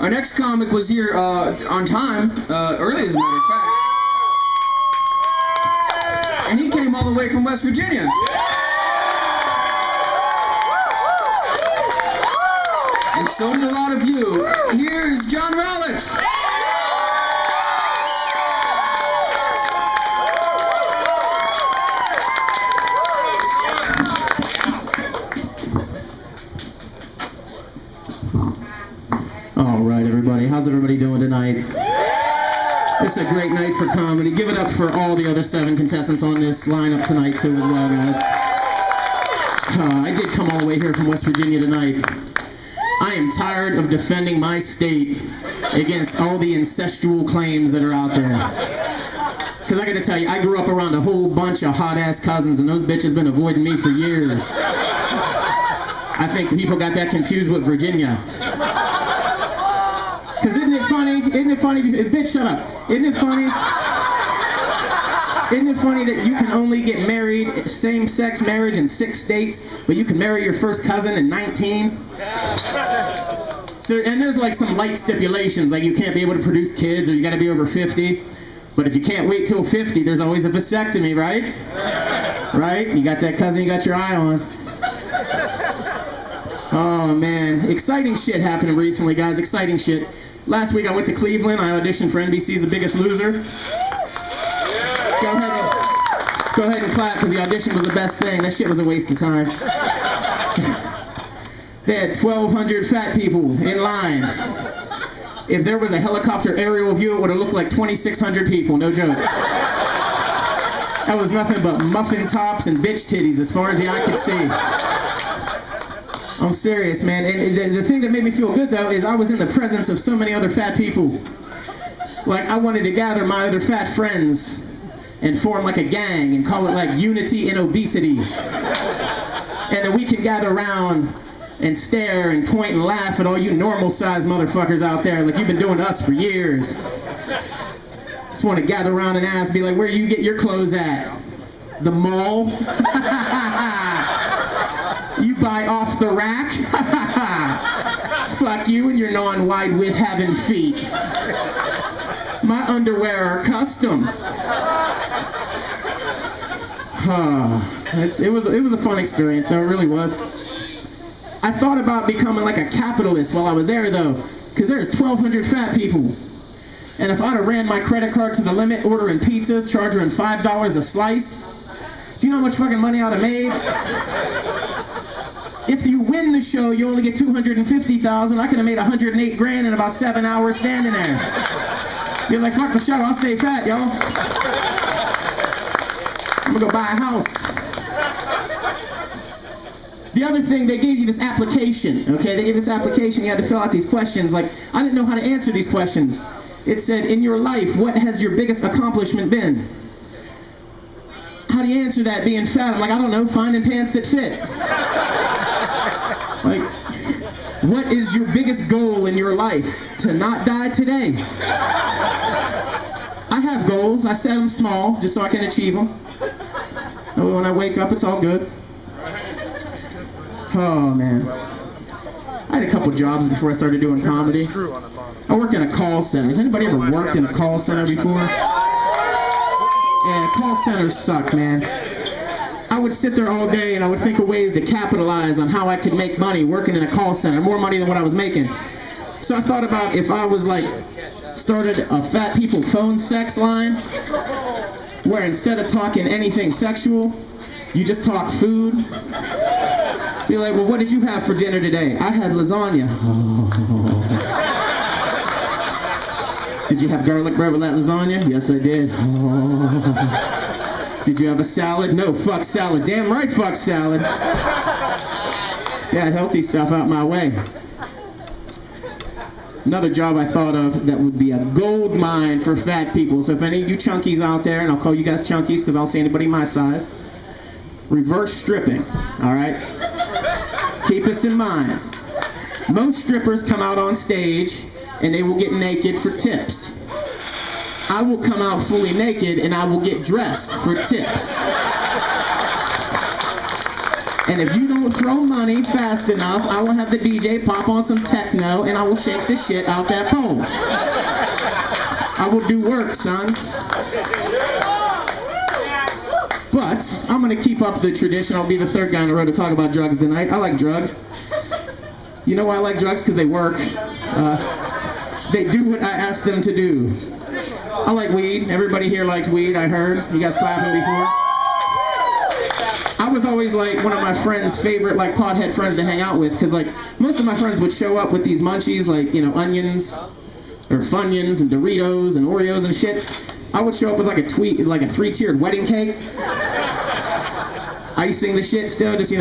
Our next comic was here on time, early as a matter of fact. And he came all the way from West Virginia. And so did a lot of you. Here's John Ralich. All right, everybody. How's everybody doing tonight? It's a great night for comedy. Give it up for all the other 7 contestants on this lineup tonight, too, as well, guys. I did come all the way here from West Virginia tonight. I am tired of defending my state against all the incestual claims that are out there. Because I gotta tell you, I grew up around a whole bunch of hot-ass cousins, and those bitches been avoiding me for years. I think people got that confused with Virginia. Because isn't it funny? Isn't it funny? Bitch, shut up. Isn't it funny? Isn't it funny that you can only get married, same-sex marriage in 6 states, but you can marry your first cousin in 19? So, and there's like some light stipulations, like you can't be able to produce kids or you got to be over 50. But if you can't wait till 50, there's always a vasectomy, right? Right? You got that cousin you got your eye on. Oh man, exciting shit happening recently, guys. Exciting shit. Last week I went to Cleveland. I auditioned for NBC's The Biggest Loser. Go ahead and clap, because the audition was the best thing. That shit was a waste of time. They had 1,200 fat people in line. If there was a helicopter aerial view, it would have looked like 2,600 people. No joke. That was nothing but muffin tops and bitch titties as far as the eye could see. I'm serious, man. And the thing that made me feel good, though, is I was in the presence of so many other fat people. Like, I wanted to gather my other fat friends and form like a gang and call it like Unity in Obesity. And then we can gather around and stare and point and laugh at all you normal-sized motherfuckers out there like you've been doing to us for years. Just want to gather around and ask, be like, where you get your clothes at? The mall? You buy off the rack? Fuck you and your non-wide width having feet. My underwear are custom. It was a fun experience, though. It really was. I thought about becoming like a capitalist while I was there, though, because there's 1,200 fat people. And if I'd have ran my credit card to the limit, ordering pizzas, charging $5 a slice, do you know how much fucking money I'd have made? If you win the show, you only get $250,000. I could have made 108 grand in about 7 hours standing there. You're like, fuck the show, I'll stay fat, y'all. I'm gonna go buy a house. The other thing, they gave you this application, okay? They gave this application, you had to fill out these questions. Like, I didn't know how to answer these questions. It said, in your life, what has your biggest accomplishment been? How do you answer that being fat? I'm like, I don't know, finding pants that fit. Like, what is your biggest goal in your life? To not die today. I have goals. I set them small just so I can achieve them. When I wake up, it's all good. Oh, man. I had a couple jobs before I started doing comedy. I worked in a call center. Has anybody ever worked in a call center before? Yeah, call centers suck, man. I would sit there all day and I would think of ways to capitalize on how I could make money working in a call center, more money than what I was making. So I thought about if I was like, started a fat people phone sex line, where instead of talking anything sexual, you just talk food. Be like, well, what did you have for dinner today? I had lasagna. Oh. Did you have garlic bread with that lasagna? Yes, I did. Oh. Did you have a salad? No, fuck salad. Damn right, fuck salad. Dad, healthy stuff out my way. Another job I thought of that would be a gold mine for fat people. So if any of you chunkies out there, and I'll call you guys chunkies because I'll see anybody my size, reverse stripping, all right? Keep this in mind. Most strippers come out on stage and they will get naked for tips. I will come out fully naked and I will get dressed for tips. And if you don't throw money fast enough, I will have the DJ pop on some techno and I will shake the shit out that pole. I will do work, son. But I'm going to keep up the tradition. I'll be the third guy on the road to talk about drugs tonight. I like drugs. You know why I like drugs? Because they work. They do what I ask them to do. I like weed. Everybody here likes weed, I heard. You guys clapping before? I was always like one of my friends' favorite like pothead friends to hang out with, because like most of my friends would show up with these munchies like, you know, onions or Funyuns and Doritos and Oreos and shit. I would show up with like a 3-tiered wedding cake, icing the shit still, just, you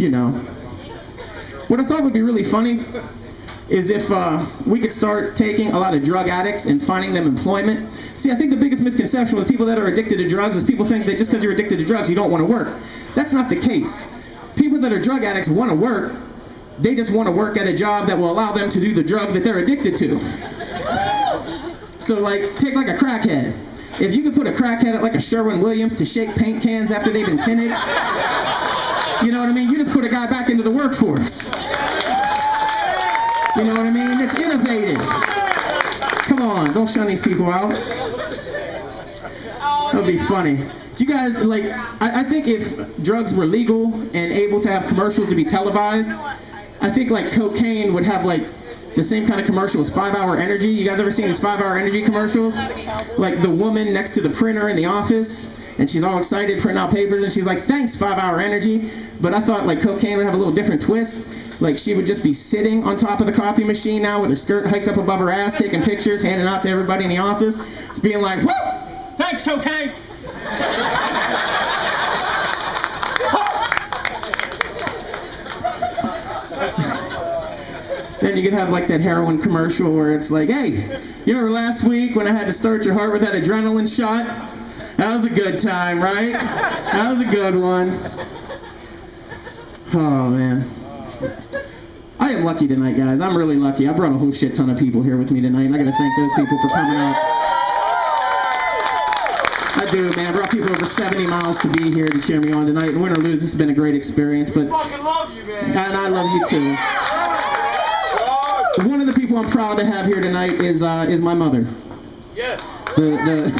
know. What I thought would be really funny is if we could start taking a lot of drug addicts and finding them employment. See, I think the biggest misconception with people that are addicted to drugs is people think that just because you're addicted to drugs, you don't want to work. That's not the case. People that are drug addicts want to work. They just want to work at a job that will allow them to do the drug that they're addicted to. So, like, take like a crackhead. If you could put a crackhead at like a Sherwin-Williams to shake paint cans after they've been tinted, you know what I mean? You just put a guy back into the workforce. You know what I mean? It's innovative. Come on, don't shun these people out. That'll be funny. You guys, like, I think if drugs were legal and able to have commercials to be televised, I think like cocaine would have like the same kind of commercial as 5 Hour Energy. You guys ever seen these 5 Hour Energy commercials? Like the woman next to the printer in the office, and she's all excited printing out papers, and she's like, thanks 5 Hour Energy. But I thought like cocaine would have a little different twist. Like she would just be sitting on top of the copy machine now with her skirt hiked up above her ass, taking pictures, handing out to everybody in the office. It's being like, whoa, thanks cocaine. Then you could have like that heroin commercial where it's like, hey, you remember last week when I had to start your heart with that adrenaline shot? That was a good time, right? That was a good one. Oh, man. I am lucky tonight, guys. I'm really lucky. I brought a whole shit ton of people here with me tonight, and I gotta thank those people for coming out. I do, man. I brought people over 70 miles to be here to cheer me on tonight. And win or lose, this has been a great experience. But I fucking love you, man. And I love you too. One of the people I'm proud to have here tonight is my mother. Yes. The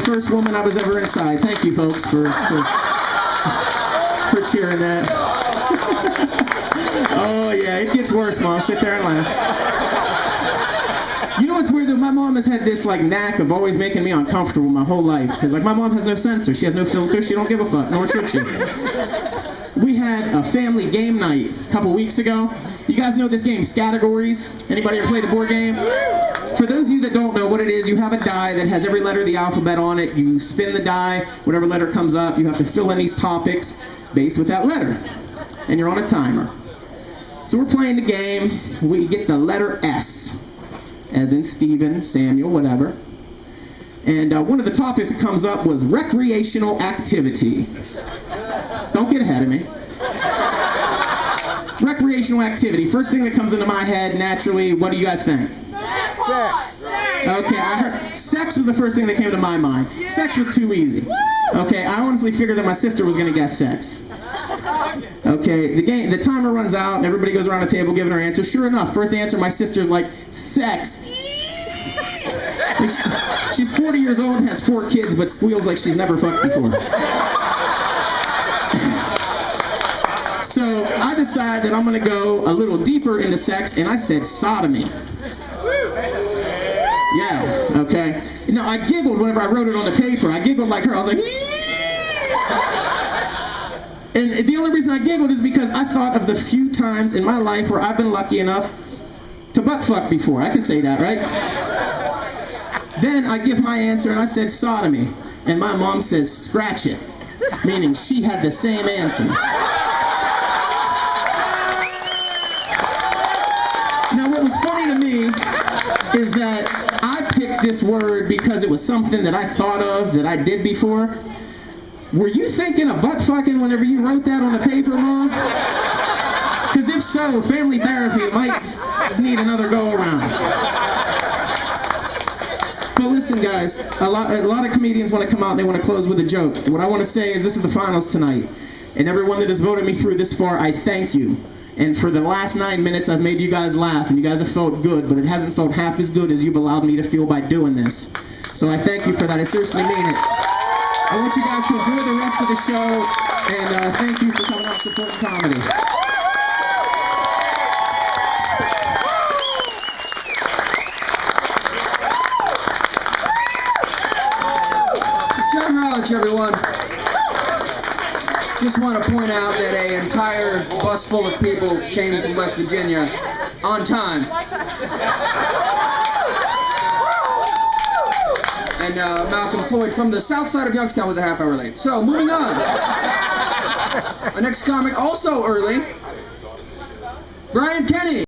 first woman I was ever inside. Thank you, folks, for cheering that. Oh yeah, it gets worse, Mom. Sit there and laugh. You know what's weird though? My mom has had this like knack of always making me uncomfortable my whole life. Because like my mom has no censor. She has no filter. She don't give a fuck. Nor should she. We had a family game night a couple weeks ago. You guys know this game, Categories? Anybody ever played a board game? For those of you that don't know what it is, you have a die that has every letter of the alphabet on it. You spin the die, whatever letter comes up, you have to fill in these topics based with that letter. And you're on a timer. So we're playing the game. We get the letter S, as in Stephen, Samuel, whatever. And one of the topics that comes up was recreational activity. Don't get ahead of me. Recreational activity. First thing that comes into my head, naturally, what do you guys think? Sex. Okay, I heard sex was the first thing that came to my mind. Sex was too easy. Okay, I honestly figured that my sister was going to guess sex. Okay, the timer runs out and everybody goes around the table giving her answer. Sure enough, first answer, my sister's like, sex. She's 40 years old and has 4 kids, but squeals like she's never fucked before. So I decided that I'm going to go a little deeper into sex, and I said sodomy. Yeah, okay. Now, I giggled whenever I wrote it on the paper. I giggled like her. I was like, and the only reason I giggled is because I thought of the few times in my life where I've been lucky enough to butt fuck before. I can say that, right? Then I give my answer, and I said sodomy. And my mom says, scratch it. Meaning she had the same answer. Now, what was funny to me is that I picked this word because it was something that I thought of, that I did before. Were you thinking of butt fucking whenever you wrote that on the paper, Mom? Because if so, family therapy might need another go around. But listen, guys, a lot of comedians want to come out and they want to close with a joke. And what I want to say is this is the finals tonight. And everyone that has voted me through this far, I thank you. And for the last 9 minutes, I've made you guys laugh, and you guys have felt good, but it hasn't felt half as good as you've allowed me to feel by doing this. So I thank you for that. I seriously mean it. I want you guys to enjoy the rest of the show, and thank you for coming out and supporting comedy. John Ralich, everyone. Just want to point out that an entire bus full of people came from West Virginia on time. And Malcolm Floyd from the south side of Youngstown was a half hour late. So, moving on. Our next comic, also early, Brian Kenny.